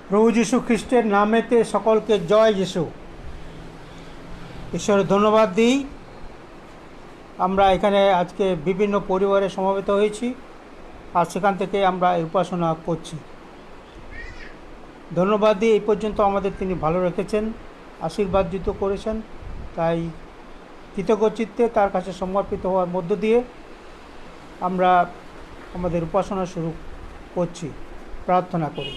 প্রভু যীশু খ্রিস্টের নামেতে সকলকে জয় যীশু। ঈশ্বরের ধন্যবাদ দিই। আমরা এখানে আজকে বিভিন্ন পরিবারে সমবেত হয়েছি, আর সেখান থেকে আমরা উপাসনা করছি। ধন্যবাদ দিই, এই পর্যন্ত আমাদের তিনি ভালো রেখেছেন, আশীর্বাদিত করেছেন। তাই কৃতজ্ঞচিত্তে তার কাছে সমর্পিত হওয়ার মধ্য দিয়ে আমরা আমাদের উপাসনা শুরু করছি। প্রার্থনা করি।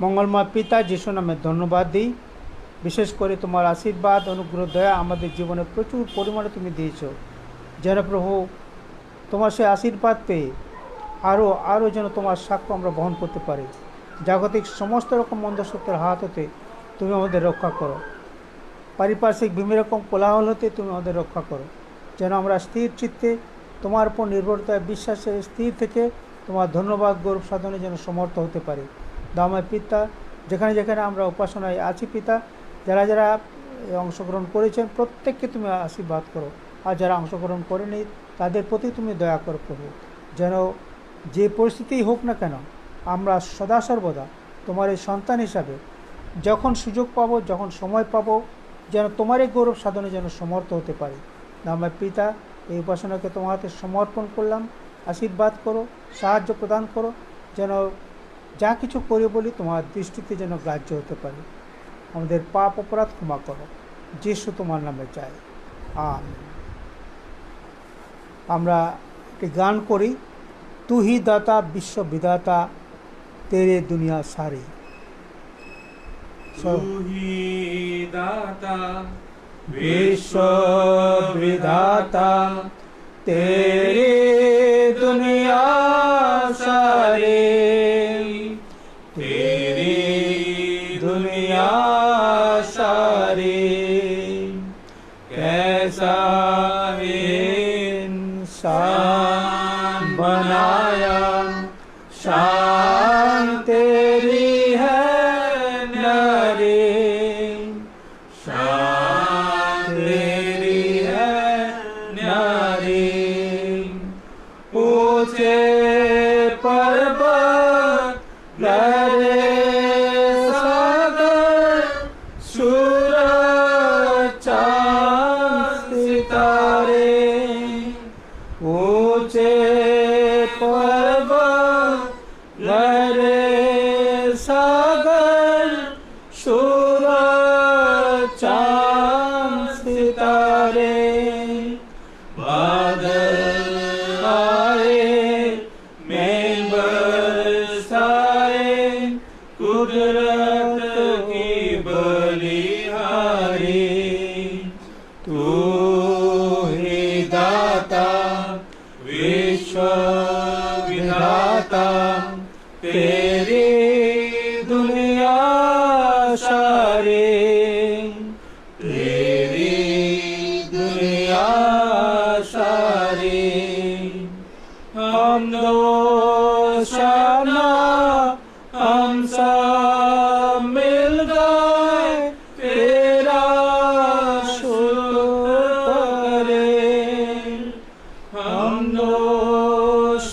মঙ্গলময় পিতা, যিশু নামে ধন্যবাদ দিই। বিশেষ করে তোমার আশীর্বাদ, অনুগ্রহ, দয়া আমাদের জীবনে প্রচুর পরিমাণে তুমি দিয়েছ। যেন প্রভু তোমার সেই আশীর্বাদ পেয়ে আরও যেন তোমার সাক্ষ্য আমরা বহন করতে পারি। জাগতিক সমস্ত রকম মন্দসত্বের হাত হতে তুমি আমাদের রক্ষা করো। পারিপার্শ্বিক বিভিন্ন রকম কোলাহল হতে তুমি আমাদের রক্ষা করো। যেন আমরা স্থির চিত্তে তোমার উপর নির্ভরতায় বিশ্বাসে স্থির থেকে তোমার ধন্যবাদ গৌরব সাধনে যেন সমর্থ হতে পারি। দাময় পিতা, যেখানে যেখানে আমরা উপাসনায় আছি পিতা, যারা যারা অংশগ্রহণ করেছেন প্রত্যেককে তুমি আশীর্বাদ করো। আর যারা অংশগ্রহণ করেনি তাদের প্রতি তুমি দয়া করো প্রভু। যেন যে পরিস্থিতিই হোক না কেন আমরা সদা সর্বদা তোমার এই সন্তান হিসাবে যখন সুযোগ পাবো, যখন সময় পাবো, যেন তোমার এই গৌরব সাধনে যেন সমর্থ হতে পারি। দাময় পিতা, এই উপাসনাকে তোমার হাতে সমর্পণ করলাম। আশীর্বাদ করো, সাহায্য প্রদান করো, যেন যা কিছু করে বলি তোমার দৃষ্টিতে যেন গ্রাহ্য হতে পারে। আমাদের পাপ অপরাধ ক্ষমা করো, যিশু তোমার নামে চাই, আমিন। আমরা একটি গান করি, তু হি দাতা বিশ্ব বিধাতা, তেরে দুনিয়া সারি। तू ही दाता विश्व विधाता, तेरे दुनिया सारी, तेरी दुनिया सारी। कैसा इंसान बनाया, शान तेरी है नारी, शान तेरी है नारी। ऊंचे पर्वत, गहरे सागर, सूरज चांद सितारे। ऊंचे पर्वत, गहरे सागर, सूरज चांद सितारे। बादल आए, मेघ बरसाए, कुदरत की बलिहारी। तू ही दाता विश्व विधाता, तेरी दुनिया सारी, तेरी दुनिया सारी। हम दोषाना हम सब मिल गए, तेरा शुक्र करें। हम दोषाना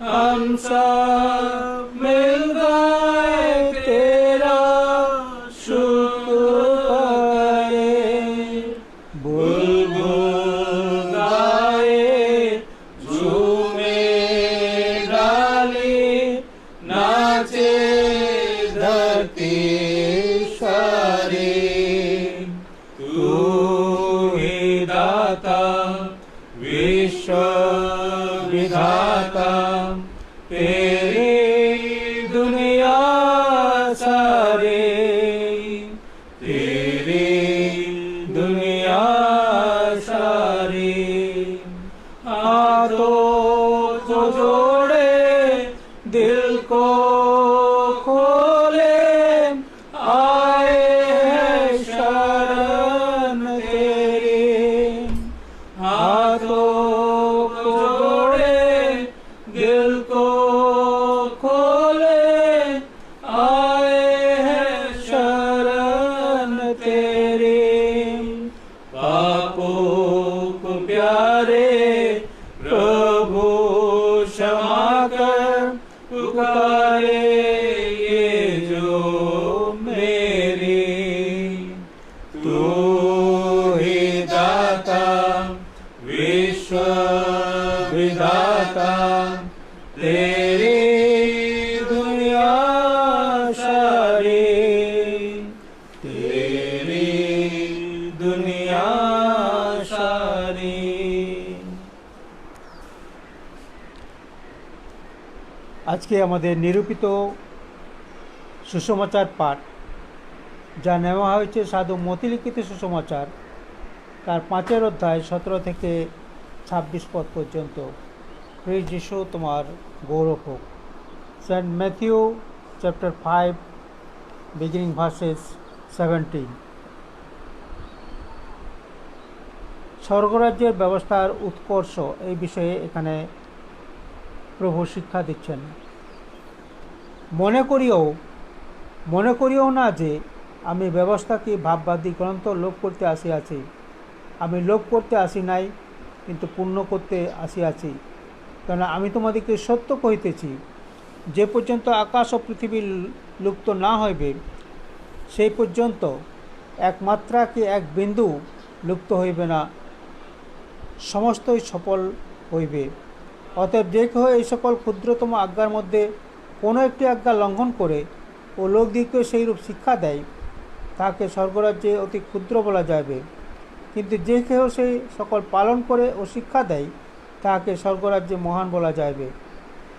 हम सब मिल गए, तेरा शुक्र करें। बुलबुल गाए, झूमे डाली, नाचे धरती सारी। तू ही दाता विश्व विधाता, तेरी दुनिया सारी, तेरी दुनिया सारी। हाथों को जोड़े, दिल को खोले, आए हैं शरण तेरी। हाथों को जोड़े, दिल को खोले, आए हैं शरण तेरी। पुकारे तेरी दुनिया सारी, तेरी दुनिया सारी। আজকে আমাদের নিরূপিত সুসমাচার পাঠ, যা নেওয়া হয়েছে সাধু মতি লিখিত সুসমাচার, তার 5 অধ্যায় 17 থেকে 26 পদ পর্যন্ত। প্রিয় যিশু, তোমার গৌরব হোক। Saint Matthew chapter 5 beginning verses 17। স্বর্গরাজ্যের ব্যবস্থার উৎকর্ষ এই বিষয়ে এখানে প্রভু শিক্ষা দিচ্ছেন। মনে করিও না যে আমি ব্যবস্থাকে ভাববাদী গ্রন্থ লোপ করতে আসিয়াছি। আমি লোপ করতে আসি নাই, কিন্তু পূর্ণ করতে আসিয়াছি। কেন আমি তোমাদেরকে সত্য কহিতেছি, যে পর্যন্ত আকাশ ও পৃথিবী লুপ্ত না হইবে, সেই পর্যন্ত এক মাত্রা কি এক বিন্দু লুপ্ত হইবে না, সমস্তই সফল হইবে। অতএব যে কেহ এই সকল ক্ষুদ্রতম আজ্ঞার মধ্যে কোনো একটি আজ্ঞা লঙ্ঘন করে ও লোকদিগকে সেইরূপ শিক্ষা দেয়, তাকে স্বর্গরাজ্যে অতি ক্ষুদ্র বলা যাইবে। কিন্তু যে কেহ সেই সকল পালন করে ও শিক্ষা দেয়, তাহাকে স্বর্গরাজ্যে মহান বলা যাইবে।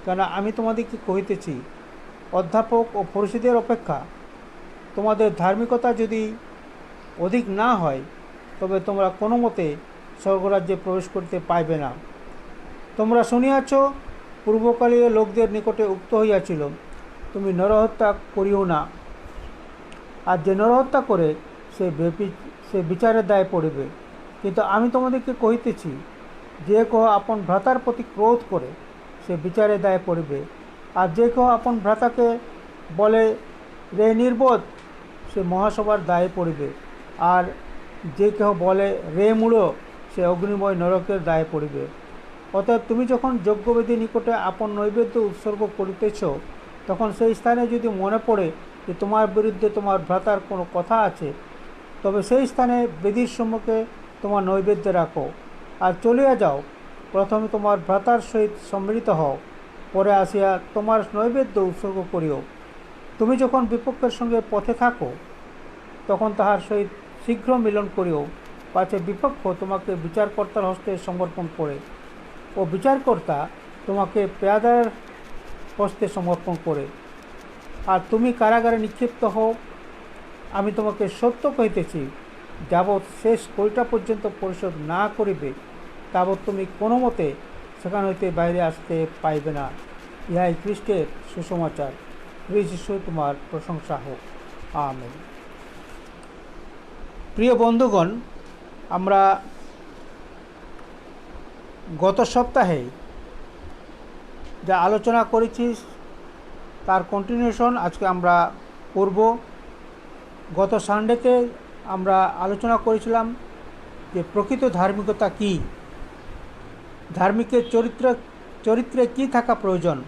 কেন আমি তোমাদেরকে কহিতেছি, অধ্যাপক ও ফরিসীদের অপেক্ষা তোমাদের ধার্মিকতা যদি অধিক না হয়, তবে তোমরা কোনো মতে স্বর্গরাজ্যে প্রবেশ করতে পাইবে না। তোমরা শুনিয়াছ, পূর্বকালীয় লোকদের নিকটে উক্ত হইয়াছিল, তুমি নরহত্যা করিও না, আর যে নরহত্যা করে সে বিচারের দায়ে পড়িবে। কিন্তু আমি তোমাদেরকে কহিতেছি, যে কেহ আপন ভ্রাতার প্রতি ক্রোধ করে সে বিচারের দায়ে পড়িবে। আর যে কেহ আপন ভ্রাতাকে বলে রে নির্বোধ, সে মহাসভার দায়ে পড়িবে। আর যে কেহ বলে রে মূঢ়, সে অগ্নিময় নরকের দায়ে পড়িবে। অতএব তুমি যখন যজ্ঞবেদী নিকটে আপন নৈবেদ্য উৎসর্গ করিতেছ, তখন সেই স্থানে যদি মনে পড়ে যে তোমার বিরুদ্ধে তোমার ভ্রাতার কোনো কথা আছে, তবে সেই স্থানে বেদীর সম্মুখে তোমার নৈবেদ্য রাখো, আর চলিয়া যাও। প্রথমে তোমার ভ্রাতার সহিত সম্মিলিত হও, পরে আসিয়া তোমার নৈবেদ্য উৎসর্গ করিও। তুমি যখন বিপক্ষের সঙ্গে পথে থাকো, তখন তাহার সহিত শীঘ্র মিলন করিও, পাছে বিপক্ষ তোমাকে বিচারকর্তার হস্তে সমর্পণ করে ও বিচারকর্তা তোমাকে পেয়াদার হস্তে সমর্পণ করে, আর তুমি কারাগারে নিক্ষিপ্ত হও। আমি তোমাকে সত্য কহিতেছি, যাবৎ শেষ কড়িটা পর্যন্ত পরিশোধ না করিবে, তাবৎ তুমি কোনো মতে সেখান হইতে বাইরে আসতে পাইবে না। ইহাই খ্রিস্টের সুসমাচার। প্রিয় যিশু, তোমার প্রশংসা হোক। আমেন। প্রিয় বন্ধুগণ, আমরা গত সপ্তাহে যা আলোচনা করেছি তার কন্টিনিউশন আজকে আমরা করব। গত সানডেতে আমরা আলোচনা করেছিলাম যে প্রকৃত ধার্মিকতা কী, ধার্মিকের চরিত্রে কী থাকা প্রয়োজন।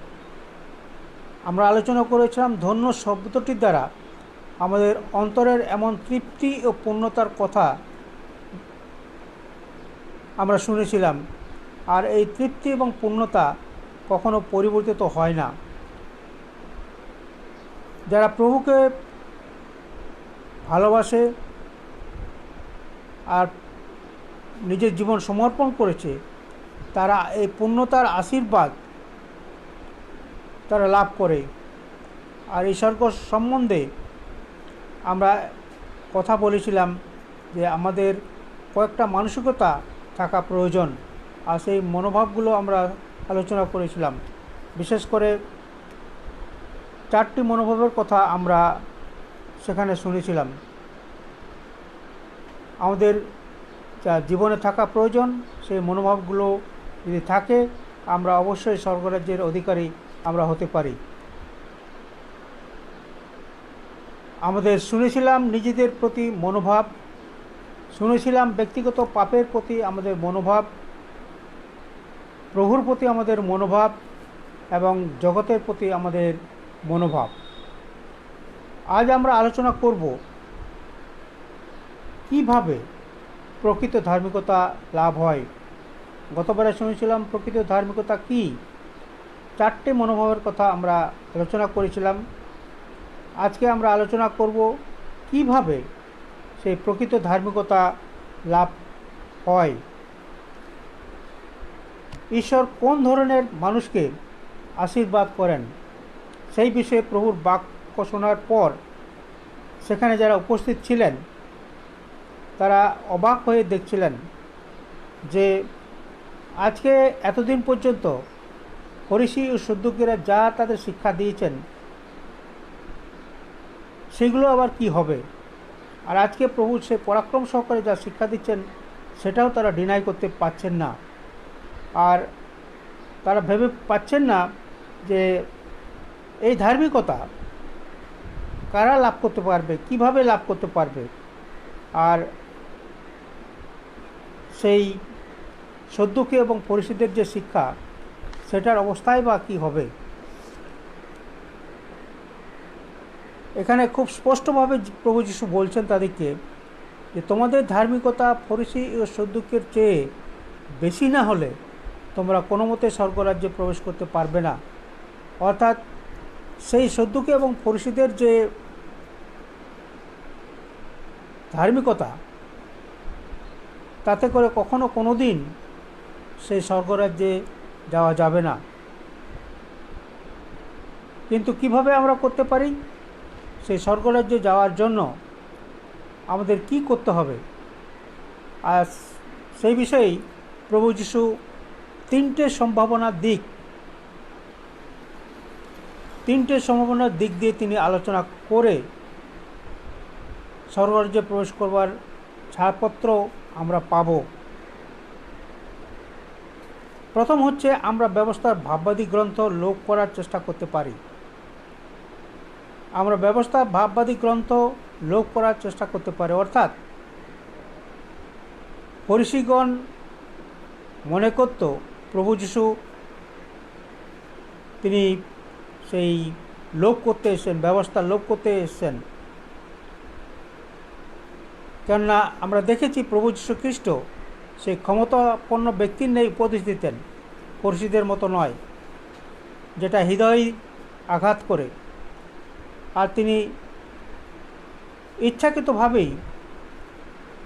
আমরা আলোচনা করেছিলাম ধন্য শব্দটির দ্বারা আমাদের অন্তরের এমন তৃপ্তি ও পূর্ণতার কথা আমরা শুনেছিলাম। আর এই তৃপ্তি এবং পূর্ণতা কখনো পরিবর্তিত হয় না। যারা প্রভুকে ভালোবাসে আর নিজের জীবন সমর্পণ করেছে, তারা এই পূর্ণতার আশীর্বাদ তারা লাভ করে। আর এই স্বর্গ সম্বন্ধে আমরা কথা বলেছিলাম যে আমাদের কয়েকটা মানসিকতা থাকা প্রয়োজন, আর সেই মনোভাবগুলো আমরা আলোচনা করেছিলাম। বিশেষ করে 4টি মনোভাবের কথা আমরা সেখানে শুনেছিলাম। আমাদের যা জীবনে থাকা প্রয়োজন, সেই মনোভাবগুলো যদি থাকে, আমরা অবশ্যই স্বর্গরাজ্যের অধিকারী আমরা হতে পারি। আমাদের শুনেছিলাম নিজেদের প্রতি মনোভাব, শুনেছিলাম ব্যক্তিগত পাপের প্রতি আমাদের মনোভাব, প্রভুর প্রতি আমাদের মনোভাব এবং জগতের প্রতি আমাদের মনোভাব। আজ আমরা আলোচনা করব কিভাবে প্রকৃত ধার্মিকতা লাভ হয়। গতবারে শুনেছিলাম প্রকৃত ধার্মিকতা কী, চারটে মনোভাবের কথা আমরা আলোচনা করেছিলাম। আজকে আমরা আলোচনা করব কিভাবে সেই প্রকৃত ধার্মিকতা লাভ হয়। ঈশ্বর কোন ধরনের মানুষকে আশীর্বাদ করেন সেই বিষয়ে প্রভুর বাক্য শোনার পর সেখানে যারা উপস্থিত ছিলেন তারা অবাক হয়ে দেখছিলেন যে আজকে এতদিন পর্যন্ত ফরিসি ও সদ্দুকীরা যা তাদের শিক্ষা দিয়েছেন সেগুলো আবার কি হবে। আর আজকে প্রভু সে পরাক্রম সহকারে যা শিক্ষা দিচ্ছেন সেটাও তারা ডিনাই করতে পারছেন না। আর তারা ভেবে পাচ্ছেন না যে এই ধার্মিকতা কারা লাভ করতে পারবে, কিভাবে লাভ করতে পারবে, আর সেই সদ্দুকী এবং ফরিসীদের যে শিক্ষা সেটার অবস্থায় বা কী হবে। এখানে খুব স্পষ্টভাবে প্রভু যীশু বলছেন তাদেরকে যে তোমাদের ধার্মিকতা ফরিসী ও সদ্দুকীর চেয়ে বেশি না হলে তোমরা কোনো মতে স্বর্গরাজ্যে প্রবেশ করতে পারবে না। অর্থাৎ সেই সদ্দুকী এবং ফরিসীদের যে ধার্মিকতা তাতে করে কখনো কোনো দিন সেই স্বর্গরাজ্যে যাওয়া যাবে না। কিন্তু কিভাবে আমরা করতে পারি? সেই স্বর্গরাজ্যে যাওয়ার জন্য আমাদের কি করতে হবে, আর সেই বিষয়েই প্রভু যীশু তিনটে সম্ভাবনার দিক দিয়ে তিনি আলোচনা করে স্বর্গরাজ্যে প্রবেশ করবার ছাড়পত্র আমরা পাব। প্রথম হচ্ছে আমরা ব্যবস্থার ভাববাদী গ্রন্থ লোপ করার চেষ্টা করতে পারি। আমরা ব্যবস্থার ভাববাদী গ্রন্থ লোপ করার চেষ্টা করতে পারি। অর্থাৎ ফরিসীগণ মনে করত প্রভু যীশু তিনি সেই লোপ করতে এসেছেন, ব্যবস্থা লোপ করতে এসেছেন। কেননা আমরা দেখেছি প্রভু যীশু খ্রিস্ট সেই ক্ষমতাপন্ন ব্যক্তির নেই উপদেশ দিতেন, ফরিসীদের মতো নয়, যেটা হৃদয় আঘাত করে। আর তিনি ইচ্ছাকৃতভাবেই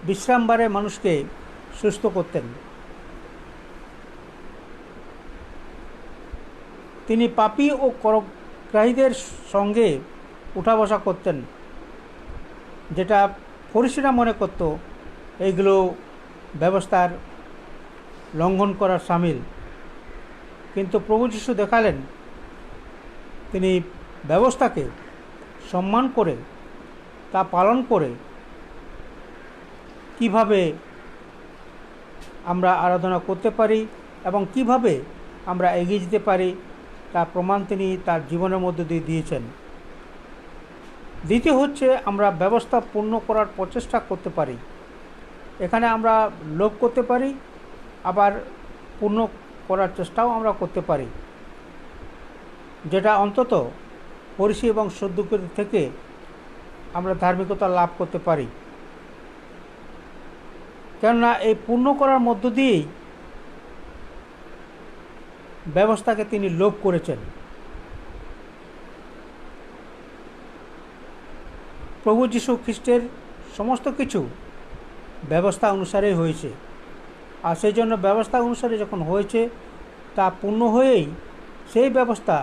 বিশ্রামবারে মানুষকে সুস্থ করতেন। তিনি পাপী ও করগ্রাহীদের সঙ্গে উঠা বসা করতেন, যেটা ফরিসীরা মনে করত এইগুলো ব্যবস্থার লঙ্ঘন করার শামিল। কিন্তু প্রভু যীশু দেখালেন তিনি ব্যবস্থাকে সম্মান করে তা পালন করে কিভাবে আমরা আরাধনা করতে পারি এবং কিভাবে আমরা এগিয়ে যেতে পারি তার প্রমাণ তিনি তার জীবনের মধ্যে দিয়ে দিয়েছেন। দ্বিতীয় হচ্ছে আমরা ব্যবস্থা পূর্ণ করার প্রচেষ্টা করতে পারি। এখানে আমরা লোভ করতে পারি, আবার পূর্ণ করার চেষ্টাও আমরা করতে পারি, যেটা অন্তত ফরিসী এবং সদ্দুকীর থেকে আমরা ধার্মিকতা লাভ করতে পারি। কেননা এই পূর্ণ করার মধ্য দিয়েই ব্যবস্থাকে তিনি লোপ করেছেন। প্রভু যীশু খ্রিস্টের সমস্ত কিছু ব্যবস্থা অনুসারেই হয়েছে, আর সেই জন্য ব্যবস্থা অনুসারে যখন হয়েছে তা পূর্ণ হয়েই সেই ব্যবস্থা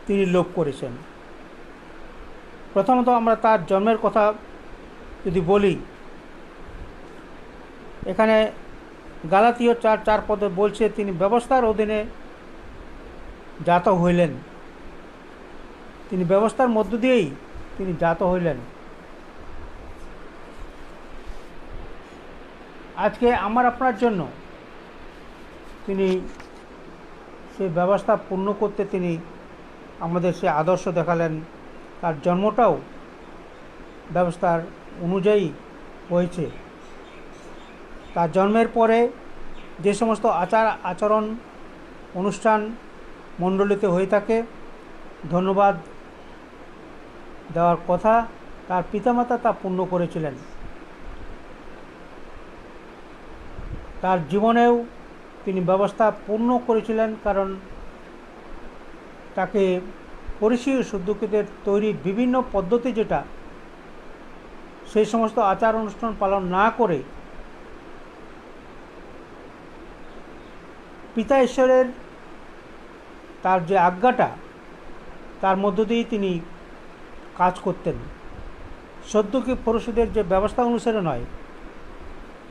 তিনি লোপ করেছেন। প্রথমত আমরা তার জন্মের কথা যদি বলি, এখানে গালাতীয় 4:4 পদে বলছে তিনি ব্যবস্থার অধীনে জাত হইলেন। তিনি ব্যবস্থার মধ্য দিয়েই তিনি জাত হইলেন। আজকে আমার আপনার জন্য তিনি সেই ব্যবস্থা পূর্ণ করতে তিনি আমাদের সে আদর্শ দেখালেন। তার জন্মটাও ব্যবস্থার অনুযায়ী হয়েছে। তার জন্মের পরে যে সমস্ত আচরণ অনুষ্ঠান মণ্ডলীতে হয়ে থাকে, ধন্যবাদ দেওয়ার কথা, তার পিতামাতা তা পূর্ণ করেছিলেন। তার জীবনেও তিনি ব্যবস্থা পূর্ণ করেছিলেন, কারণ তাকে পরিসীয় শুদ্ধকদের তৈরি বিভিন্ন পদ্ধতি যেটা, সেই সমস্ত আচার অনুষ্ঠান পালন না করে পিতা ঈশ্বরের তার যে আজ্ঞাটা, তার মধ্য দিয়েই তিনি কাজ করতেন। সদ্যকি পুরুষদের যে ব্যবস্থা অনুসারে নয়,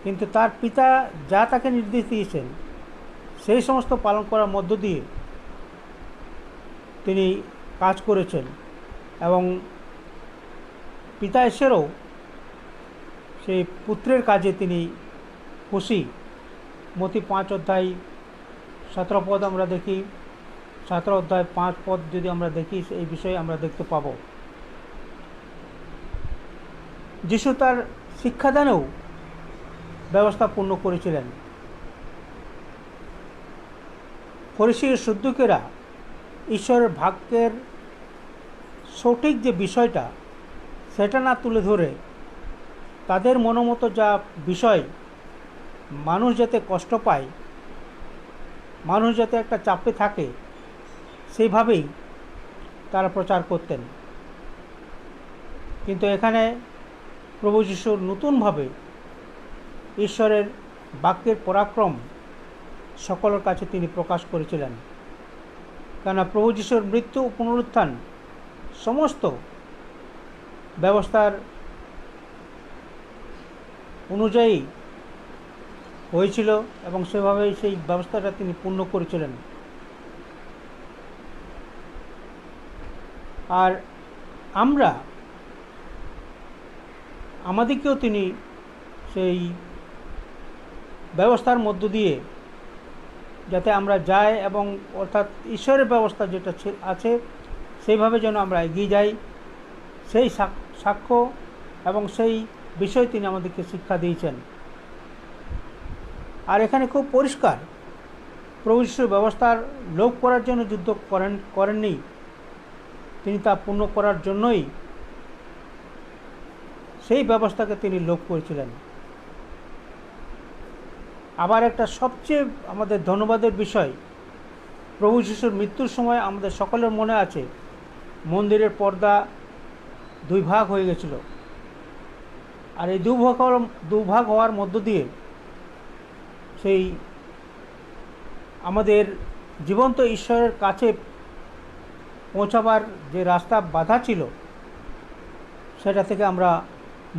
কিন্তু তার পিতা যা তাকে নির্দেশ দিয়েছেন সেই সমস্ত পালন করার মধ্য দিয়ে তিনি কাজ করেছেন। এবং পিতা ঈশ্বরও সেই পুত্রের কাজে তিনি খুশি। মতি 5 অধ্যায় 17 পদ আমরা দেখি, 17 অধ্যায় 5 পদ যদি আমরা দেখি, এই বিষয়ে আমরা দেখতে পাব। যিশু তার শিক্ষাদানেও ব্যবস্থা পূর্ণ করেছিলেন। ফরিসী সদ্দুকেরা ঈশ্বরের ভাগ্যের সঠিক যে বিষয়টা, সেটা না তুলে ধরে তাদের মনোমতো যা বিষয়, মানুষ যাতে কষ্ট পায়, মানুষ যাতে একটা চাপে থাকে, সেইভাবেই তারা প্রচার করতেন। কিন্তু এখানে প্রভু যিশুর নতুনভাবে ঈশ্বরের বাক্যের পরাক্রম সকলের কাছে তিনি প্রকাশ করেছিলেন। কেননা প্রভু যিশুর মৃত্যু ও পুনরুত্থান সমস্ত ব্যবস্থার অনুযায়ী হয়েছিল এবং সেভাবেই সেই ব্যবস্থাটা তিনি পূর্ণ করেছিলেন। আর আমাদেরকেও তিনি সেই ব্যবস্থার মধ্য দিয়ে যাতে আমরা যাই, এবং অর্থাৎ ঈশ্বরের ব্যবস্থা যেটা আছে সেইভাবে যেন আমরা এগিয়ে যাই, সেই সাক্ষ্য এবং সেই বিষয় তিনি আমাদেরকে শিক্ষা দিয়েছেন। আর এখানে খুব পরিষ্কার, প্রভু যিশুর ব্যবস্থার লোপ করার জন্য যুদ্ধ করেননি, তিনি তা পূর্ণ করার জন্যই সেই ব্যবস্থাকে তিনি লোপ করেছিলেন। আবার একটা সবচেয়ে আমাদের ধন্যবাদের বিষয়, প্রভু যিশুর মৃত্যুর সময় আমাদের সকলের মনে আছে মন্দিরের পর্দা 2 ভাগ হয়ে গেছিল। আর এই 2 ভাগ হওয়ার মধ্য দিয়ে সেই আমাদের জীবন্ত ঈশ্বরের কাছে পৌঁছাবার যে রাস্তা বাধা ছিল, সেটা থেকে আমরা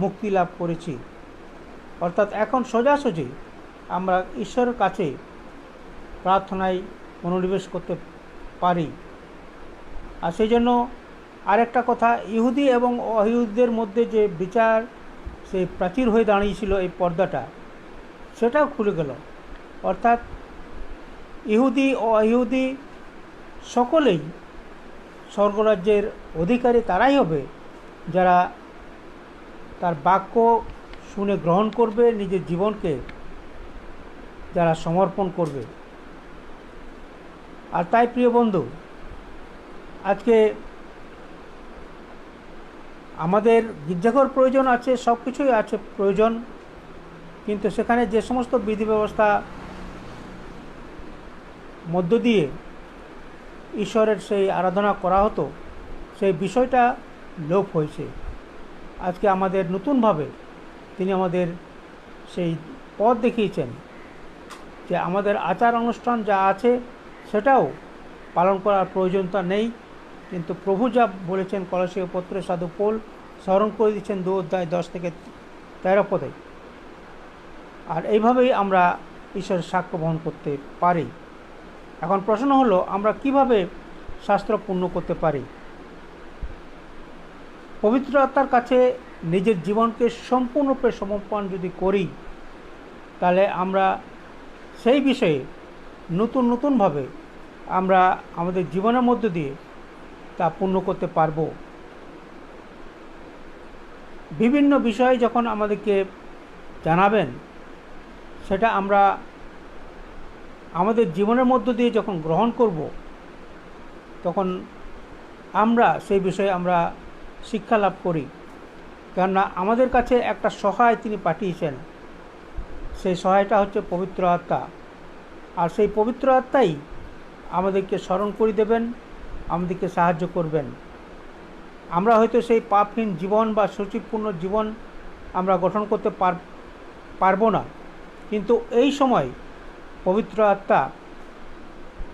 মুক্তি লাভ করেছি। অর্থাৎ এখন সোজাসুজি আমরা ঈশ্বরের কাছে প্রার্থনায় মনোনিবেশ করতে পারি। আর সেই জন্য আরেকটা কথা, ইহুদি এবং অইহুদিদের মধ্যে যে বিচার, সেই প্রাচীর হয়ে দাঁড়িয়েছিল এই পর্দাটা, সেটাও খুলে গেল। অর্থাৎ ইহুদি ও অইহুদি সকলেই স্বর্গরাজ্যের অধিকারী তারাই হবে যারা তার বাক্য শুনে গ্রহণ করবে, নিজের জীবনকে যারা সমর্পণ করবে। আর তাই প্রিয় বন্ধু, আজকে আমাদের গির্জাঘর প্রয়োজন আছে, সব কিছুই আছে প্রয়োজন, কিন্তু সেখানে যে সমস্ত বিধি ব্যবস্থা মধ্য দিয়ে ঈশ্বরের সেই আরাধনা করা হতো, সেই বিষয়টা লোপ হয়েছে। আজকে আমাদের নতুনভাবে তিনি আমাদের সেই পথ দেখিয়েছেন যে আমাদের আচার অনুষ্ঠান যা আছে সেটাও পালন করার প্রয়োজনতা নেই, কিন্তু প্রভু যা বলেছেন কলসীয় পত্রে সাধু পৌল স্মরণ করে দিচ্ছেন 2 অধ্যায় 10 থেকে 13 পদে। আর এইভাবেই আমরা ঈশ্বরের সাক্ষ্য বহন করতে পারি। এখন প্রশ্ন হলো, আমরা কিভাবে শাস্ত্র পূর্ণ করতে পারি? পবিত্র আত্মার কাছে নিজের জীবনকে সম্পূর্ণরূপে সমর্পণ যদি করি, তাহলে আমরা সেই বিষয়ে নতুনভাবে আমরা আমাদের জীবনের মধ্য দিয়ে তা পূর্ণ করতে পারব। বিভিন্ন বিষয়ে যখন আমাদেরকে জানাবেন, সেটা আমরা আমাদের জীবনের মধ্য দিয়ে যখন গ্রহণ করব, তখন আমরা সেই বিষয়ে আমরা শিক্ষা লাভ করি। কেননা আমাদের কাছে একটা সহায় তিনি পাঠিয়েছেন, সেই সহায়টা হচ্ছে পবিত্র আত্মা। আর সেই পবিত্র আত্মাই আমাদেরকে স্মরণ করে দেবেন আমাদেরকে সাহায্য করবেন। আমরা হয়তো সেই পাপহীন জীবন বা সচিবপূর্ণ জীবন আমরা গঠন করতে পারবো না, কিন্তু এই সময়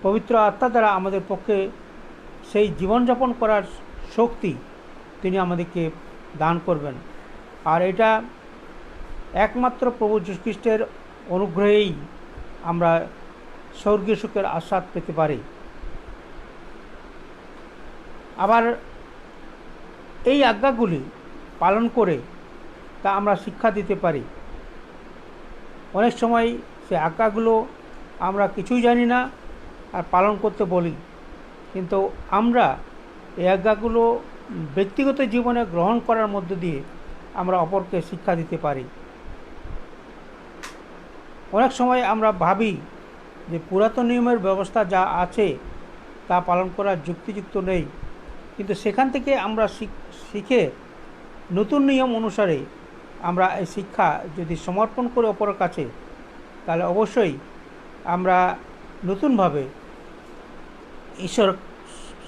পবিত্র আত্মা দ্বারা আমাদের পক্ষে সেই জীবনযাপন করার শক্তি তিনি আমাদেরকে দান করবেন। আর এটা একমাত্র প্রভু যীশু খ্রিস্টের অনুগ্রহেই আমরা স্বর্গীয় সুখের আস্বাদ পেতে পারি। আবার এই আজ্ঞাগুলি পালন করে তা আমরা শিক্ষা দিতে পারি। অনেক সময় সে আজ্ঞাগুলো আমরা কিছুই জানি না আর পালন করতে বলি, কিন্তু আমরা এই আজ্ঞাগুলো ব্যক্তিগত জীবনে গ্রহণ করার মধ্য দিয়ে আমরা অপরকে শিক্ষা দিতে পারি। অনেক সময় আমরা ভাবি যে পুরাতন নিয়মের ব্যবস্থা যা আছে তা পালন করার যুক্তিযুক্ত নেই, কিন্তু সেখান থেকে আমরা শিখে নতুন নিয়ম অনুসারে আমরা এই শিক্ষা যদি সমর্পণ করে অপরের কাছে, তাহলে অবশ্যই আমরা নতুনভাবে ঈশ্বর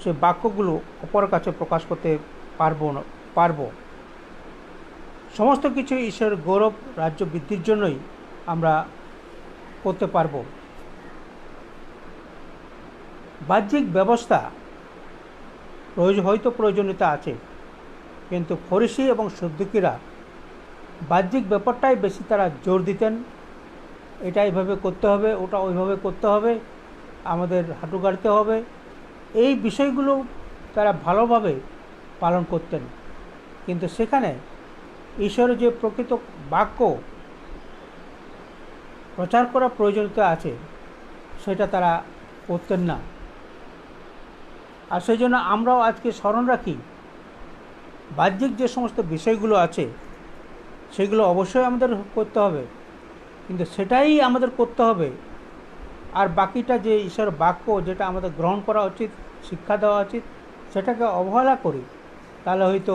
সে বাক্যগুলো অপরের কাছে প্রকাশ করতে পারবো। সমস্ত কিছু ঈশ্বরের গৌরব রাজ্য বৃদ্ধির জন্যই আমরা করতে পারব। বাহ্যিক ব্যবস্থা হয়তো প্রয়োজনীয়তা আছে, কিন্তু ফরিসি এবং সদ্দুকীরা বাহ্যিক ব্যাপারটাই বেশি তারা জোর দিতেন। এটা এইভাবে করতে হবে, ওটা ওইভাবে করতে হবে, আমাদের হাঁটু গাড়তে হবে, এই বিষয়গুলো তারা ভালোভাবে পালন করতেন। কিন্তু সেখানে ঈশ্বরের যে প্রকৃত বাক্য প্রচার করার প্রয়োজনীয়তা আছে সেটা তারা করতেন না। আর সেই জন্য আমরাও আজকে স্মরণ রাখি, বাহ্যিক যে সমস্ত বিষয়গুলো আছে সেগুলো অবশ্যই আমাদের করতে হবে, কিন্তু সেটাই আমাদের করতে হবে। আর বাকিটা যে ঈশ্বরের বাক্য যেটা আমাদের গ্রহণ করা উচিত, শিক্ষা দেওয়া উচিত, সেটাকে অবহেলা করি, তাহলে হয়তো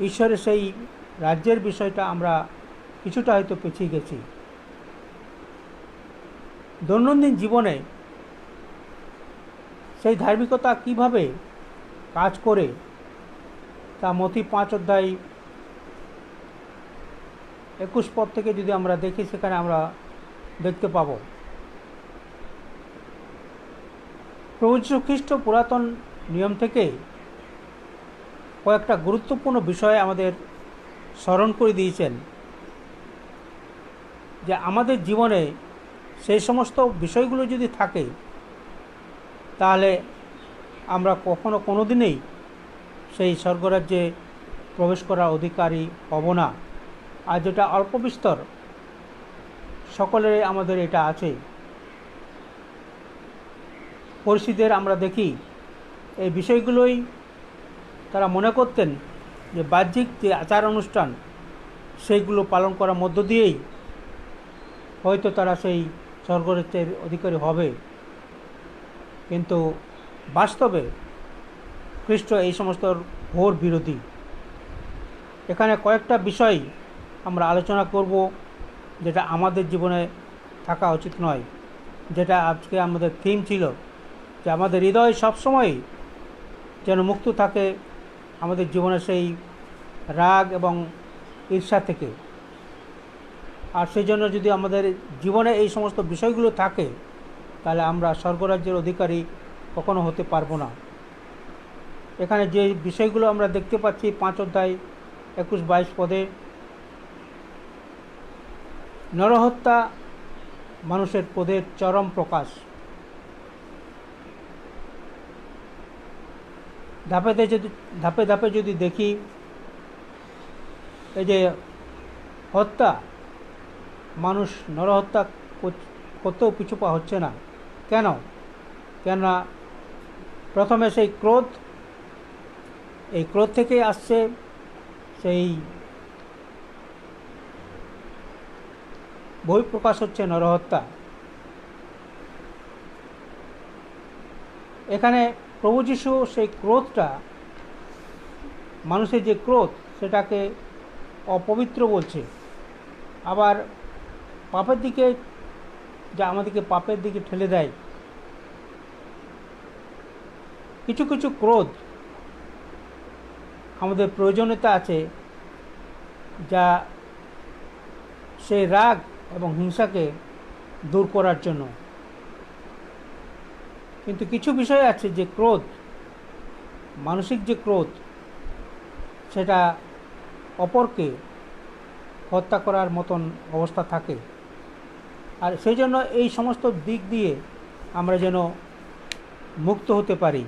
ঈশ্বরের সেই রাজ্যের বিষয়টা আমরা কিছুটা হয়তো পিছিয়ে গেছি। দৈনন্দিন জীবনে সেই ধার্মিকতা কিভাবে কাজ করে তা মথি 5:21 পদ থেকে যদি আমরা দেখি, সেখানে আমরা দেখতে পাব প্রভু যীশু খ্রিস্ট পুরাতন নিয়ম থেকে কয়েকটা গুরুত্বপূর্ণ বিষয় আমাদের স্মরণ করে দিয়েছেন, যে আমাদের জীবনে সেই সমস্ত বিষয়গুলো যদি থাকে তাহলে আমরা কোনোদিনই সেই স্বর্গরাজ্যে প্রবেশ করার অধিকারী হব না। আর যেটা অল্প বিস্তর সকলের আমাদের এটা আছে। পরিস্থিতিদের আমরা দেখি এই বিষয়গুলোই তারা মনে করতেন যে বাহ্যিক যে আচার অনুষ্ঠান সেইগুলো পালন করার মধ্য দিয়েই হয়তো তারা সেই স্বর্গরাজ্যের অধিকারী হবে, কিন্তু বাস্তবে খ্রিস্ট এই সমস্ত ঘোর বিরোধী। এখানে কয়েকটা বিষয় আমরা আলোচনা করব যেটা আমাদের জীবনে থাকা উচিত নয়, যেটা আজকে আমাদের থিম ছিল, যে আমাদের হৃদয় সবসময় যেন মুক্ত থাকে আমাদের জীবনে সেই রাগ এবং ঈর্ষা থেকে। আর সেই জন্য যদি আমাদের জীবনে এই সমস্ত বিষয়গুলো থাকে তাহলে আমরা স্বর্গরাজ্যের অধিকারী কখনো হতে পারবো না। এখানে যে বিষয়গুলো আমরা দেখতে পাচ্ছি 5:21-22 পদে, নরহত্যা মানুষের পদের চরম প্রকাশ। ধাপে ধাপে যদি দেখি, এই যে হত্যা, মানুষ নরহত্যা করতেও পিছু পা হচ্ছে না। কেননা প্রথমে সেই ক্রোধ, এই ক্রোধ থেকেই আসছে সেই বহিঃপ্রকাশ হচ্ছে নরহত্যা। এখানে প্রভু যীশু সেই ক্রোধটা, মানুষের যে ক্রোধ, সেটাকে অপবিত্র বলছে। আবার পাপের দিকে, যা আমাদেরকে পাপের দিকে ঠেলে দেয়, কিছু কিছু ক্রোধ আমাদের প্রয়োজনীয়তা আছে, যা সেই রাগ এবং হিংসাকে দূর করার জন্য। কিন্তু কিছু বিষয় আছে যে ক্রোধ, মানসিক যে ক্রোধ, সেটা অপরকে হত্যা করার মতন অবস্থা থাকে। আর সেই জন্য এই সমস্ত দিক দিয়ে আমরা যেন মুক্ত হতে পারি।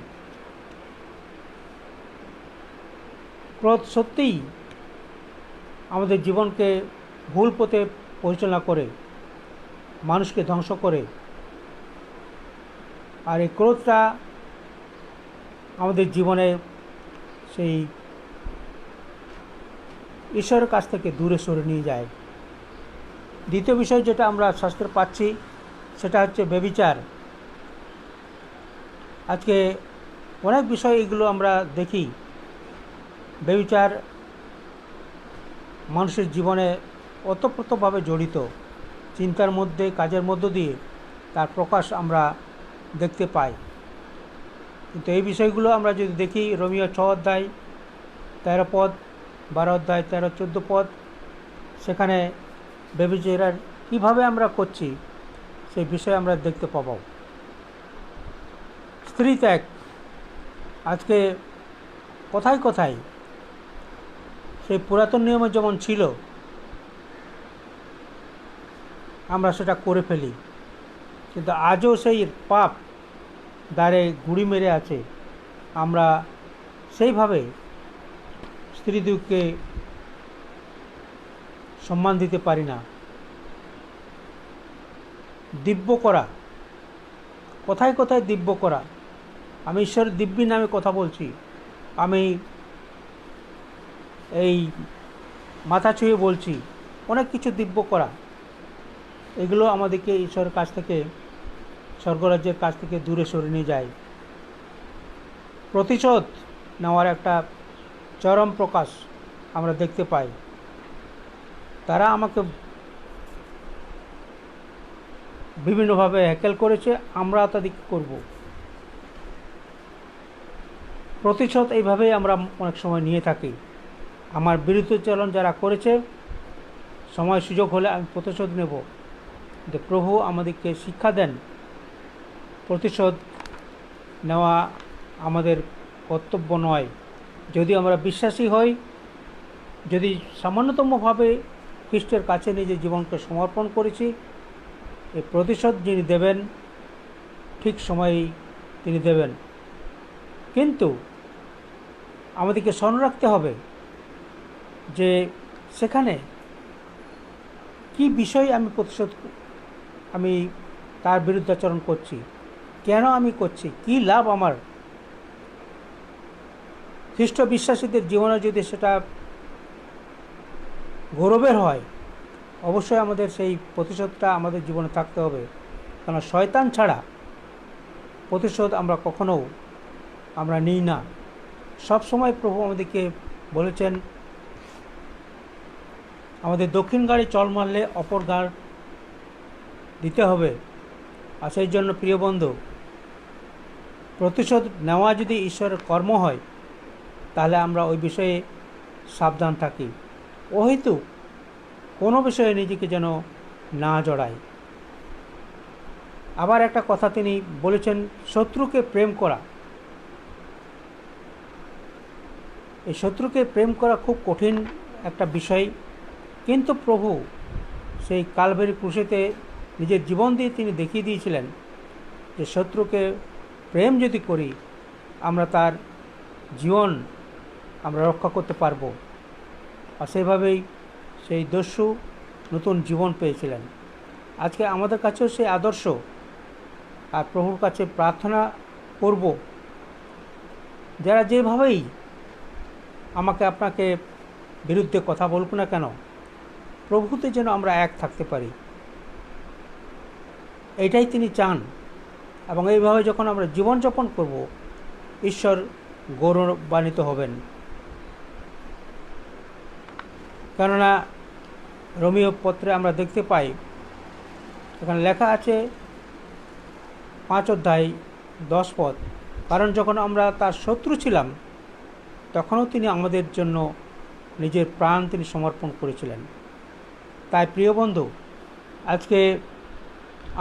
ক্রোধ সত্যিই আমাদের জীবনকে ভুল পথে পরিচালনা করে, মানুষকে ধ্বংস করে। আর এই ক্রোধটা আমাদের জীবনে সেই ঈশ্বরের কাছ থেকে দূরে সরে নিয়ে যায়। দ্বিতীয় বিষয় যেটা আমরা শাস্ত্রে পাচ্ছি, সেটা হচ্ছে ব্যভিচার। আজকে অনেক বিষয় এগুলো আমরা দেখি। ব্যভিচার মানুষের জীবনে ওতপ্রোতভাবে জড়িত। চিন্তার মধ্যে, কাজের মধ্য দিয়ে তার প্রকাশ আমরা দেখতে পাই। কিন্তু এই বিষয়গুলো আমরা যদি দেখি, রোমিও 6 অধ্যায় 13 পদ, 12 অধ্যায় 13-14 পদ, সেখানে ব্যভিচার কীভাবে আমরা করছি সেই বিষয়ে আমরা দেখতে পাব। স্ত্রী ত্যাগ আজকে কোথায় কোথায় সেই পুরাতন নিয়মে যেমন ছিল, আমরা সেটা করে ফেলি। কিন্তু আজও সেই পাপ দ্বারে গুড়ি মেরে আছে। আমরা সেইভাবে স্ত্রীদেরকে সম্মান দিতে পারি না। দিব্য করা, কোথায় কোথায় দিব্য করা। আমি ঈশ্বরের দিব্যি নামে কথা বলছি। আমি এই মাথা ছুঁয়ে বলছি, অনেক কিছু দিব্য করা। এগুলো আমাদেরকে ঈশ্বরের কাছ থেকে, স্বর্গরাজ্যের কাছ থেকে দূরে সরে নিয়ে যায়। প্রতিশোধ নেওয়ার একটা চরম প্রকাশ আমরা দেখতে পাই। তারা আমাকে বিভিন্নভাবে হ্যাকেল করেছে, আমরা তাদেরকে করব। প্রতিশোধ এইভাবেই আমরা অনেক সময় নিয়ে থাকি। আমার বিরুদ্ধচারণ যারা করেছে, সময় সুযোগ হলে আমি প্রতিশোধ নেব। কিন্তু প্রভু আমাদেরকে শিক্ষা দেন, প্রতিশোধ নেওয়া আমাদের কর্তব্য নয়। যদি আমরা বিশ্বাসী হই, যদি সামান্যতমভাবে খ্রিস্টের কাছে নিজের জীবনকে সমর্পণ করেছি, এই প্রতিশোধ যিনি দেবেন, ঠিক সময়েই তিনি দেবেন। কিন্তু আমাদেরকে স্মরণ রাখতে হবে যে সেখানে কি বিষয়ে আমি তার বিরুদ্ধাচরণ করছি, কেন আমি করছি, কি লাভ আমার। খ্রিস্ট বিশ্বাসীদের জীবনে যদি সেটা গৌরবের হয়, অবশ্যই আমাদের সেই প্রতিশোধটা আমাদের জীবনে থাকতে হবে। কারণ শয়তান ছাড়া প্রতিশোধ আমরা নিই না। সব সময় প্রভু আমাদেরকে বলেছেন, আমাদের দক্ষিণ গাড়ি চল মারলে অপর গাড় দিতে হবে। আর সেই জন্য প্রিয় বন্ধু, প্রতিশোধ নেওয়া যদি ঈশ্বরের কর্ম হয়, তাহলে আমরা ওই বিষয়ে সাবধান থাকি। অহেতুক কোনো বিষয়ে নিজেকে যেন না জড়াই। আবার একটা কথা তিনি বলেছেন, শত্রুকে প্রেম করা। এই শত্রুকে প্রেম করা খুব কঠিন একটা বিষয়, কিন্তু প্রভু সেই কালভারি ক্রুশেতে নিজের জীবন দিয়ে তিনি দেখিয়ে দিয়েছিলেন যে শত্রুকে প্রেম যদি করি, আমরা তার জীবন আমরা রক্ষা করতে পারব। আর সেইভাবেই সেই দস্যু নতুন জীবন পেয়েছিলেন। আজকে আমাদের কাছেও সেই আদর্শ। আর প্রভুর কাছে প্রার্থনা করব, যারা যেভাবেই আমাকে আপনাকে বিরুদ্ধে কথা বলব না কেন, প্রভুতে যেন আমরা এক থাকতে পারি, এইটাই তিনি চান। এবং এইভাবে যখন আমরা জীবনযাপন করব, ঈশ্বর গৌরবান্বিত হবেন। কেননা রোমিও পত্রে আমরা দেখতে পাই, এখানে লেখা আছে 5 অধ্যায় 10 পদ, কারণ যখন আমরা তার শত্রু ছিলাম তখনও তিনি আমাদের জন্য নিজের প্রাণ তিনি সমর্পণ করেছিলেন। তাই প্রিয় বন্ধু, আজকে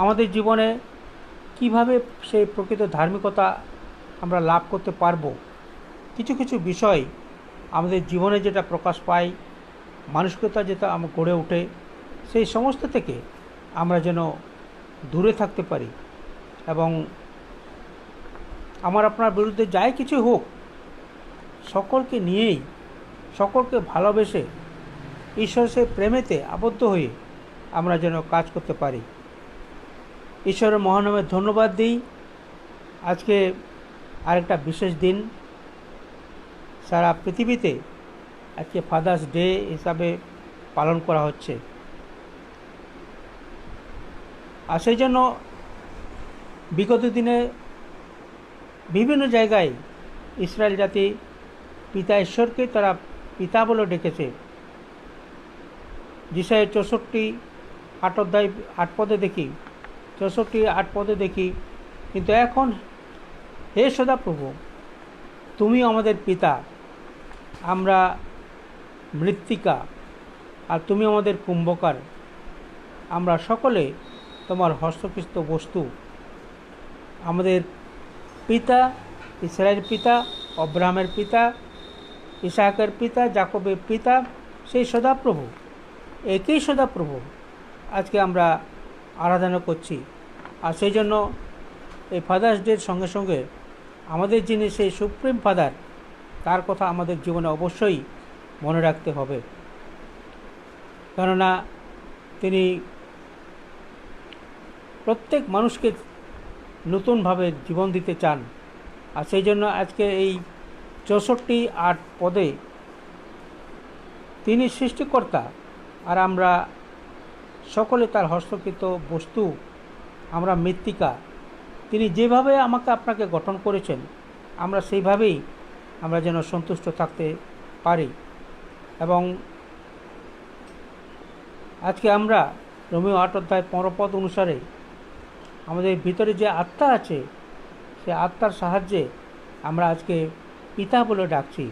আমাদের জীবনে কিভাবে সেই প্রকৃত ধার্মিকতা আমরা লাভ করতে পারবো, কিছু কিছু বিষয় আমাদের জীবনে যেটা প্রকাশ পায়, মানসিকতা যেটা আমার গড়ে ওঠে, সেই সমস্ত থেকে আমরা যেন দূরে থাকতে পারি এবং আমার আপনার বিরুদ্ধে যাই কিছু হোক সকলকে নিয়েই, সকলকে ভালোবেসে ঈশ্বরের সেই প্রেমেতে আবদ্ধ হয়ে আমরা যেন কাজ করতে পারি। ঈশ্বরের মহানামে ধন্যবাদ দিই। আজকে আরেকটা বিশেষ দিন, সারা পৃথিবীতে আজকে ফাদার্স ডে হিসাবে পালন করা হচ্ছে। আর সেই জন্য বিগত দিনে বিভিন্ন জায়গায় ইসরায়েল জাতি পিতা ঈশ্বরকে তারা পিতা বলে ডেকেছে। যিশায়া 64:8 অধ্যায় 8 পদে দেখি, 64:8 পদে দেখি, কিন্তু এখন হে সদাপ্রভু, তুমি আমাদের পিতা, আমরা মৃত্তিকা, আর তুমি আমাদের কুম্ভকার, আমরা সকলে তোমার হস্তকৃত বস্তু। আমাদের পিতা, ইসরায়েলের পিতা, অব্রাহামের পিতা, ইসাহাকের পিতা, যাকবের পিতা, সেই সদাপ্রভু, একই সদাপ্রভু আজকে আমরা আরাধনা করছি। আর সেই জন্য এই ফাদার্স ডের সঙ্গে সঙ্গে আমাদের যিনি সেই সুপ্রিম ফাদার, তার কথা আমাদের জীবনে অবশ্যই মনে রাখতে হবে, কেননা তিনি প্রত্যেক মানুষকে নতুনভাবে জীবন দিতে চান। আর সেই জন্য আজকে এই 64:8 পদে তিনি সৃষ্টিকর্তা আর আমরা সকলে তার হস্তকৃত বস্তু, আমরা মৃত্তিকা। তিনি যেভাবে আমাকে আপনাকে গঠন করেছেন আমরা সেইভাবেই আমরা যেন সন্তুষ্ট থাকতে পারি। এবং আজকে আমরা রোমীয় 8 অধ্যায় 15 পদ অনুসারে আমাদের ভিতরে যে আত্মা আছে সে আত্মার সাহায্যে আমরা আজকে পিতা বলে ডাকছি।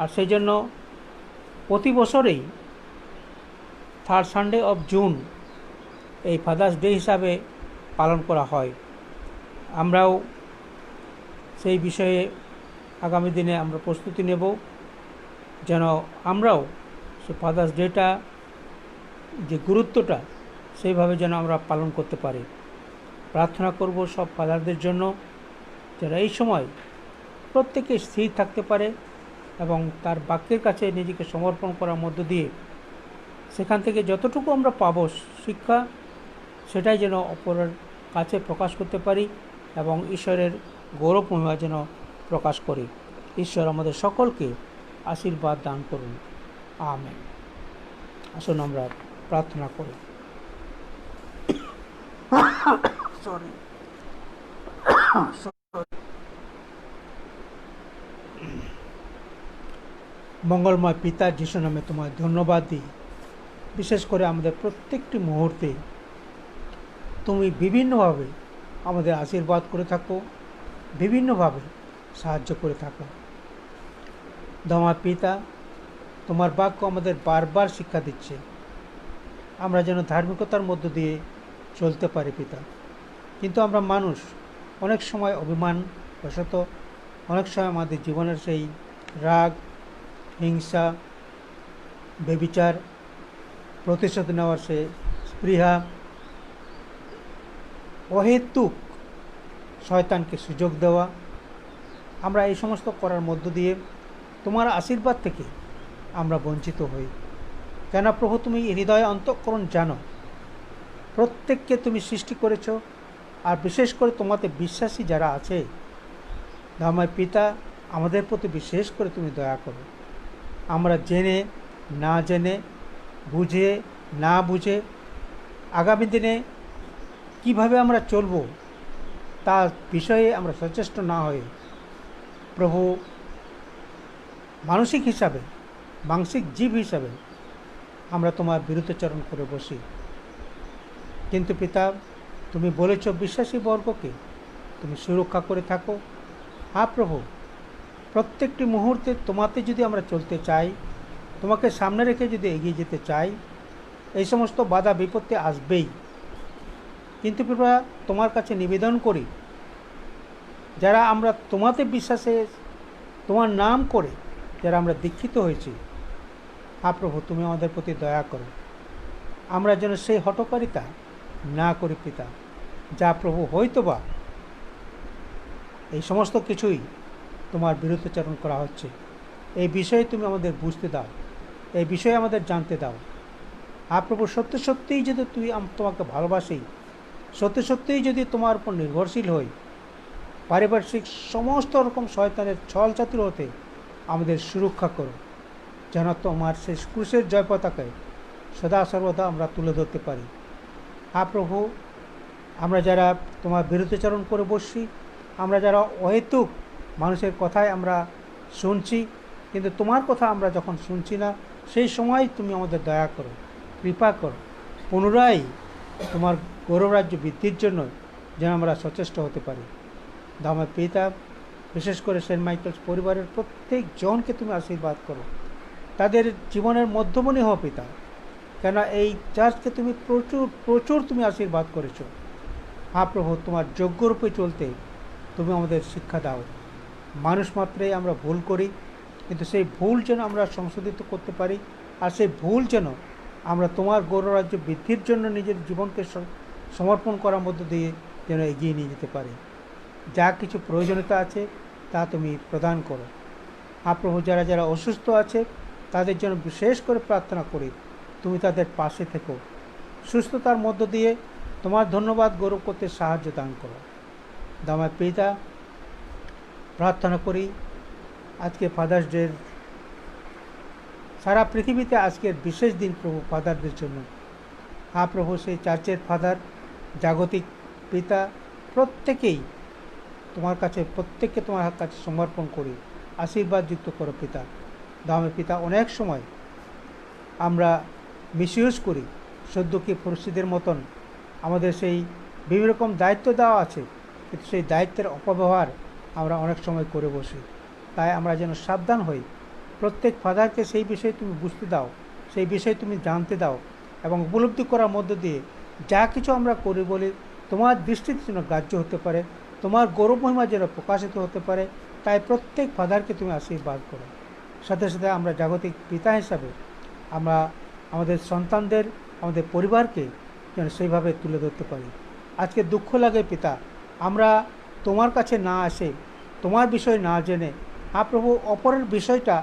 আর সেই জন্য প্রতি বছরেই 3rd সানডে অফ জুন এই ফাদার্স ডে হিসাবে পালন করা হয়। আমরাও সেই বিষয়ে আগামী দিনে আমরা প্রস্তুতি নেব যেন আমরাও সে ফাদার্স ডেটা যে গুরুত্বটা সেইভাবে যেন আমরা পালন করতে পারি। প্রার্থনা করব সব ফাদারদের জন্য যারা এই সময় প্রত্যেকে স্থির থাকতে পারে এবং তার বাক্যের কাছে নিজেকে সমর্পণ করার মধ্য দিয়ে সেখান থেকে যতটুকু আমরা পাবো শিক্ষা, সেটাই যেন অপরের কাছে প্রকাশ করতে পারি এবং ঈশ্বরের গৌরব মহিমা যেন প্রকাশ করি। ঈশ্বর আমাদের সকলকে আশীর্বাদ দান করুন। আমেন। আসুন আমরা প্রার্থনা করি। মঙ্গলময় পিতা, যিশু নামে তোমায় ধন্যবাদ দিই। বিশেষ করে আমাদের প্রত্যেকটি মুহূর্তে তুমি বিভিন্নভাবে আমাদের আশীর্বাদ করে থাকো, বিভিন্নভাবে সাহায্য করে থাকো। তোমার পিতা, তোমার বাক্য আমাদের বারবার শিক্ষা দিচ্ছে আমরা যেন ধার্মিকতার মধ্য দিয়ে চলতে পারি পিতা। কিন্তু আমরা মানুষ অনেক সময় অভিমান বশত, অনেক সময় আমাদের জীবনের সেই রাগ, হিংসা, ব্যভিচার, প্রতিশোধ নেওয়ার সে স্পৃহা, অহেতুক শয়তানকে সুযোগ দেওয়া, আমরা এই সমস্ত করার মধ্য দিয়ে তোমার আশীর্বাদ থেকে আমরা বঞ্চিত হই। কেন প্রভু, তুমি হৃদয় অন্তঃকরণ জানো, প্রত্যেককে তুমি সৃষ্টি করেছ, আর বিশেষ করে তোমাতে বিশ্বাসী যারা আছে, ধর্মের পিতা, আমাদের প্রতি বিশেষ করে তুমি দয়া করো। আমরা জেনে না জেনে, বুঝে না বুঝে আগামী দিনে কিভাবে আমরা চলব তার বিষয়ে আমরা সচেষ্ট না হয়ে প্রভু, মানসিক হিসাবে, মানসিক জীব হিসাবে আমরা তোমার বিরুদ্ধাচরণ করে বসি। কিন্তু পিতা, তুমি বলেছ বিশ্বাসী বর্গকে তুমি সুরক্ষা করে থাকো, হ্যাঁ প্রভু, প্রত্যেকটি মুহূর্তে তোমাতে যদি আমরা চলতে চাই, তোমাকে সামনে রেখে যদি এগিয়ে যেতে চাই, এই সমস্ত বাধা বিপত্তি আসবেই। কিন্তু প্রভু, তোমার কাছে নিবেদন করি, যারা আমরা তোমাতে বিশ্বাসে তোমার নাম করে যারা আমরা দীক্ষিত হয়েছি, হ্যাঁ প্রভু, তুমি আমাদের প্রতি দয়া করো। আমরা যেন সেই হঠকারিতা না করি পিতা, যা প্রভু হয়তোবা এই সমস্ত কিছুই তোমার বিরুদ্ধাচরণ করা হচ্ছে। এই বিষয়ে তুমি আমাদের বুঝতে দাও, এই বিষয়ে আমাদের জানতে দাও। আর প্রভু, সত্যি সত্যিই যদি তোমাকে ভালোবাসি, সত্যি সত্যিই যদি তোমার উপর নির্ভরশীল হই, পারিপার্শ্বিক সমস্ত রকম শয়তানের ছল চাতুর হতে আমাদের সুরক্ষা করো, যেন তোমার শেষ ক্রুশের জয় পতাকায় সদা সর্বদা আমরা তুলে ধরতে পারি। হ্যাঁ প্রভু, আমরা যারা তোমার বিরুদ্ধাচরণ করে বসছি, আমরা যারা অহেতুক মানুষের কথায় আমরা শুনছি, কিন্তু তোমার কথা আমরা যখন শুনছি না, সেই সময় তুমি আমাদের দয়া করো, কৃপা করো, পুনরায় তোমার গৌরবরাজ্য বৃদ্ধির জন্য যেন আমরা সচেষ্ট হতে পারি। দামের পিতা, বিশেষ করে সেন্ট মাইকেলস পরিবারের প্রত্যেক জনকে তুমি আশীর্বাদ করো, তাদের জীবনের মধ্যমণি হও পিতা, কেন এই চার্চকে তুমি প্রচুর প্রচুর তুমি আশীর্বাদ করেছো। হ্যাঁ প্রভু, তোমার যোগ্যরূপে চলতে তুমি আমাদের শিক্ষা দাও। মানুষ মাত্রই আমরা ভুল করি, কিন্তু সেই ভুল যেন আমরা সংশোধিত করতে পারি, আর সেই ভুল যেন আমরা তোমার গৌররাজ্য বৃদ্ধির জন্য নিজের জীবনকে সমর্পণ করার মধ্য দিয়ে যেন এগিয়ে নিয়ে যেতে পারি। যা কিছু প্রয়োজনীয়তা আছে তা তুমি প্রদান করো। হ্যাঁ প্রভু, যারা যারা অসুস্থ আছে তাদের জন্য বিশেষ করে প্রার্থনা করি, তুমি তাদের পাশে থেকো, সুস্থতার মধ্য দিয়ে তোমার ধন্যবাদ গৌরব করতে সাহায্য দান করো। দামার পিতা, প্রার্থনা করি আজকে ফাদার্স ডের, সারা পৃথিবীতে আজকের বিশেষ দিন প্রভু ফাদারদের জন্য। হ্যাঁ প্রভু, সেই চার্চের ফাদার, জাগতিক পিতা, প্রত্যেকেই তোমার কাছে, প্রত্যেককে তোমার কাছে সমর্পণ করি, আশীর্বাদ যুক্ত করো পিতা। দামের পিতা, অনেক সময় আমরা মিসইউজ করি, সদ্যকি ফরসিদের মতন আমাদের সেই বিভিন্ন রকম দায়িত্ব দেওয়া আছে, কিন্তু সেই দায়িত্বের অপব্যবহার আমরা অনেক সময় করে বসি। তাই আমরা যেন সাবধান হই, প্রত্যেক ফাদারকে সেই বিষয়ে তুমি বুঝতে দাও, সেই বিষয়ে তুমি জানতে দাও, এবং উপলব্ধি করার মধ্য দিয়ে যা কিছু আমরা করি বলি তোমার দৃষ্টিতে যেন গ্রাহ্য হতে পারে, তোমার গৌরব মহিমা যেন প্রকাশিত হতে পারে। তাই প্রত্যেক ফাদারকে তুমি আশীর্বাদ করো। সাথে সাথে আমরা জাগতিক পিতা হিসাবে আমরা আমাদের সন্তানদের, আমাদের পরিবারকে যেন সেইভাবে তুলে ধরতে পারি। আজকে দুঃখ লাগে পিতা, আমরা তোমার কাছে না আসে, তোমার বিষয় না জেনে, হ্যাঁ প্রভু, অপরের বিষয়টা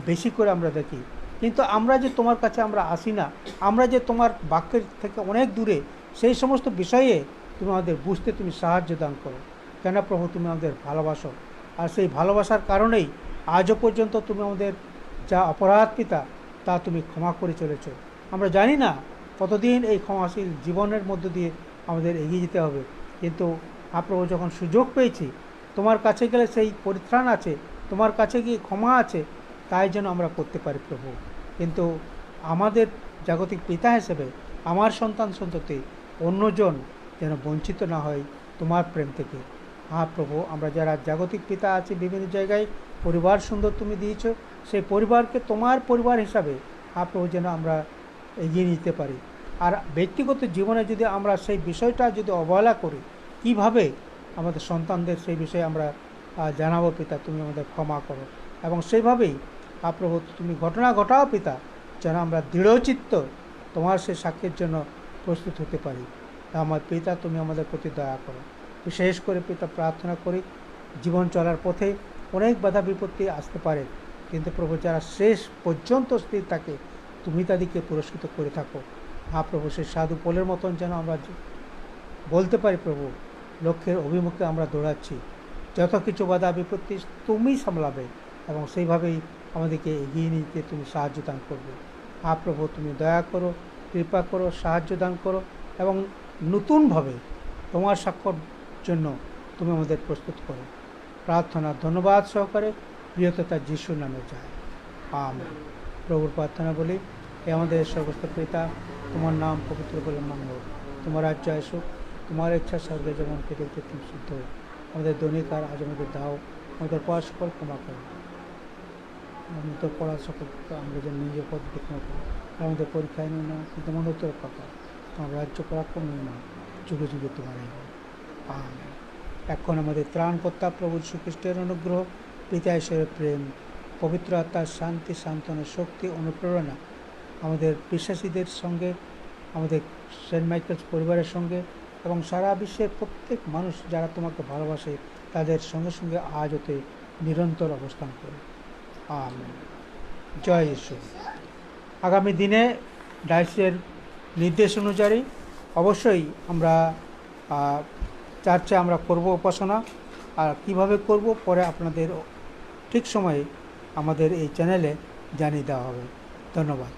বেশি করে আমরা দেখি, কিন্তু আমরা যে তোমার কাছে আমরা আসি না, আমরা যে তোমার বাক্যের থেকে অনেক দূরে, সেই সমস্ত বিষয়ে তুমি আমাদের বুঝতে তুমি সাহায্য দান করো। কেন প্রভু, তুমি আমাদের ভালোবাসো, আর সেই ভালোবাসার কারণেই আজও পর্যন্ত তুমি আমাদের যা অপরাধ পিতা তা তুমি ক্ষমা করে চলেছ। আমরা জানি না কতদিন এই ক্ষমাশীল জীবনের মধ্য দিয়ে আমাদের এগিয়ে যেতে হবে, কিন্তু প্রভু, যখন সুযোগ পেয়েছি তোমার কাছে গেলে সেই পরিত্রাণ আছে, তোমার কাছে গিয়ে ক্ষমা আছে, তাই যেন আমরা করতে পারি প্রভু। কিন্তু আমাদের জাগতিক পিতা হিসেবে আমার সন্তান সন্ততি অন্যজন যেন বঞ্চিত না হয় তোমার প্রেম থেকে। হ্যাঁ প্রভু, আমরা যারা জাগতিক পিতা আছি বিভিন্ন জায়গায়, পরিবার সুন্দর তুমি দিয়েছ, সেই পরিবারকে তোমার পরিবার হিসাবে হ্যাঁ প্রভু যেন আমরা এগিয়ে নিতে পারি। আর ব্যক্তিগত জীবনে যদি আমরা সেই বিষয়টা যদি অবহেলা করি, কিভাবে আমাদের সন্তানদের সেই বিষয়ে আমরা জানাবো পিতা, তুমি আমাদের ক্ষমা করো। এবং সেইভাবেই প্রভু তুমি ঘটনা ঘটাও পিতা, যেন আমরা দৃঢ়চিত্ত তোমার সেই সাক্ষীর জন্য প্রস্তুত হতে পারি। আমার পিতা, তুমি আমাদের প্রতি দয়া করো। বিশেষ করে পিতা প্রার্থনা করি, জীবন চলার পথে অনেক বাধা বিপত্তি আসতে পারে, কিন্তু প্রভু যারা শেষ পর্যন্ত স্থির থাকে তুমি তাদেরকে পুরস্কৃত করে থাকো। প্রভু, সেই সাধু পোলের মতন যেন আমরা বলতে পারি প্রভু, লক্ষ্যের অভিমুখে আমরা দৌড়াচ্ছি, যত কিছু বাধা বিপত্তি তুমি সামলাবে এবং সেইভাবেই আমাদেরকে এগিয়ে নিতে তুমি সাহায্য দান করবে। প্রভু, তুমি দয়া করো, কৃপা করো, সাহায্য দান করো, এবং নতুনভাবে তোমার সাক্ষর জন্য তুমি আমাদের প্রস্তুত করো। প্রার্থনা ধন্যবাদ সহকারে প্রিয়ততা যিশুর নামে যায়, আমেন। প্রভুর প্রার্থনা বলি, এ আমাদের সর্বস্ত পিতা, তোমার নাম পবিত্র বলে মান্য, তোমার রাজ্য আসুক, তোমার ইচ্ছা স্বর্গে যেমন পৃথিবীতে তুমি সিদ্ধ হোক। আমাদের দৈনিক আর আজ আমাদের দাও, আমাদের পড়া সকল ক্ষমা করো, আমাদের পড়া সকল আমরা যেন নিজের পথ দেখতে পাবো, আমাদের পরীক্ষায় নিয়ে না কিন্তু মনে তো রক্ষা করো, তোমার রাজ্য করা কমে না, যুগে যুগে তোমার আমেন। এখন আমাদের ত্রাণকর্তা প্রভু শ্রীখ্রিস্টের অনুগ্রহ, পিতা ঈশ্বরের প্রেম, পবিত্র আত্মার শান্তি, সান্ত্বনা, শক্তি, অনুপ্রেরণা আমাদের বিশ্বাসীদের সঙ্গে, আমাদের সেন্ট মাইকেলস পরিবারের সঙ্গে এবং সারা বিশ্বের প্রত্যেক মানুষ যারা তোমাকে ভালোবাসে তাদের সঙ্গে সঙ্গে আজ হতে নিরন্তর অবস্থান করে। আমেন। জয় ঈশ্বর। আগামী দিনে ডাইসের নির্দেশ অনুযায়ী অবশ্যই আমরা চার্চে আমরা করব উপাসনা, আর কিভাবে করব পরে আপনাদের ঠিক সময়ে আমাদের এই চ্যানেলে জানিয়ে দেওয়া হবে। ধন্যবাদ।